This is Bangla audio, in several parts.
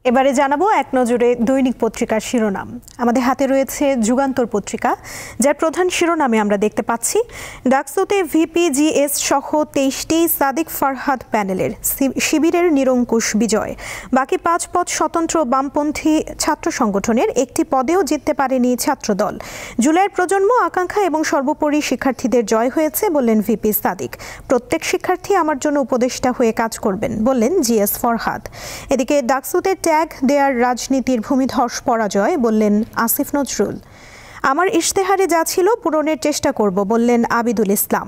এবারে জানাবো এক নজরে দৈনিক পত্রিকার শিরোনাম। আমাদের হাতে রয়েছে যুগান্তর পত্রিকা, যার প্রধান শিরোনামে আমরা দেখতে পাচ্ছি ডাকসুতে ভিপিজিএস সহ ২৩টি সাদিক ফারহাদ প্যানেলের শিবিরের নিরঙ্কুশ বিজয়। বাকি ৫ পদ স্বতন্ত্র বামপন্থী ছাত্র সংগঠনের, একটি পদেও জিততে পারেনি ছাত্রদল। জুলাইয়ের প্রজন্ম, আকাঙ্ক্ষা এবং সর্বোপরি শিক্ষার্থীদের জয় হয়েছে বললেন ভিপি সাদিক। প্রত্যেক শিক্ষার্থী আমার জন্য উপদেষ্টা হয়ে কাজ করবেন বললেন জিএস ফরহাদ। এদিকে ডাকসুতে ট্যাগ দেয়ার রাজনীতির ভূমিধস পরাজয় বললেন আসিফ নজরুল। আমার ইশতেহারে যা ছিল পূরণের চেষ্টা করব বললেন আবিদুল ইসলাম।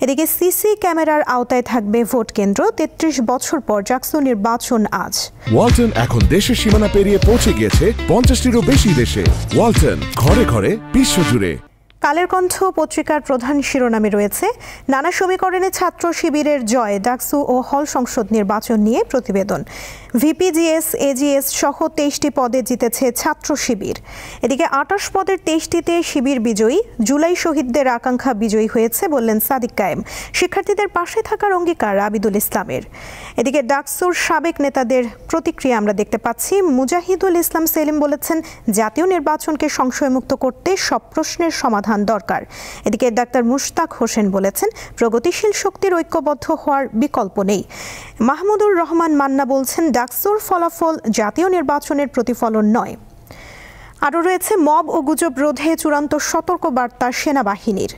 এদিকে সিসি ক্যামেরার আওতায় থাকবে ভোট কেন্দ্র। ৩৩ বছর পর ডাকসু নির্বাচন আজ। ওয়ালটন এখন দেশের সীমানা পেরিয়ে পৌঁছে গিয়েছে ৫০টিরও বেশি দেশে। ওয়ালটন, ঘরে ঘরে বিশ্বজুড়ে। কালের কণ্ঠ পত্রিকার প্রধান শিরোনামে রয়েছে নানা সমীকরণে ছাত্র শিবিরের জয়, ডাকসু ও হল সংসদ নির্বাচন নিয়ে প্রতিবেদন। ভিপিজিএস, এজিএস সহ ২৩টি পদে জিতেছে ছাত্র শিবির। এদিকে ২৮ পদের ২৩টিতে শিবির বিজয়ী। জুলাই শহীদদের আকাঙ্ক্ষা বিজয়ী হয়েছে বললেন সাদিক কায়েম। শিক্ষার্থীদের পাশে থাকার অঙ্গীকার আবিদুল ইসলামের। এদিকে ডাকসুর সাবেক নেতাদের প্রতিক্রিয়া আমরা দেখতে পাচ্ছি। মুজাহিদুল ইসলাম সেলিম বলেছেন, জাতীয় নির্বাচনকে সংশয়মুক্ত করতে সব প্রশ্নের সমাধান দরকার। এদিকে ডাক্তার মুশতাক হোসেন বলেছেন, প্রগতিশীল শক্তির ঐক্যবদ্ধ হওয়ার বিকল্প নেই। মাহমুদুর রহমান মান্না বলছেন, ডাকসুর ফলাফল জাতীয় নির্বাচনের প্রতিফলন নয়। আরও রয়েছে মব ও গুজব রোধে চূড়ান্ত সতর্কবার্তা সেনাবাহিনীর।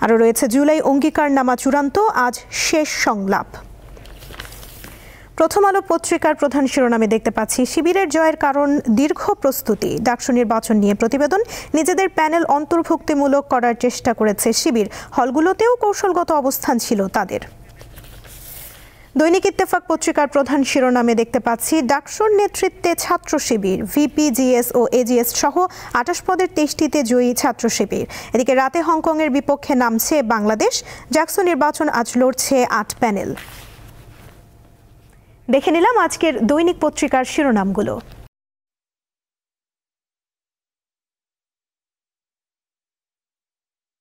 আরও রয়েছে জুলাই অঙ্গীকারনামা চূড়ান্ত, আজ শেষ সংলাপ। প্রথম আলো পত্রিকার প্রধান শিরোনামে দেখতে পাচ্ছি শিবিরের জয়ের কারণ দীর্ঘ প্রস্তুতি। ডাকসু নির্বাচন নিয়ে প্রতিবেদন। নিজেদের প্যানেল অন্তর্ভুক্তিমূলক করার চেষ্টা করেছে শিবির। হলগুলোতেও কৌশলগত অবস্থান ছিল তাদের। দৈনিক ইত্তেফাক পত্রিকার প্রধান শিরোনামে দেখতে পাচ্ছি ডাকসুর নেতৃত্বে ছাত্র শিবির। ভিপিজিএস ও এজিএস সহ ২৮ পদের ২৩টিতে জয়ী ছাত্র শিবির। এদিকে রাতে হংকংয়ের বিপক্ষে নামছে বাংলাদেশ। ডাকসু নির্বাচন আজ লড়ছে ৮ প্যানেল। দেখে নিলাম আজকের দৈনিক পত্রিকার শিরোনামগুলো।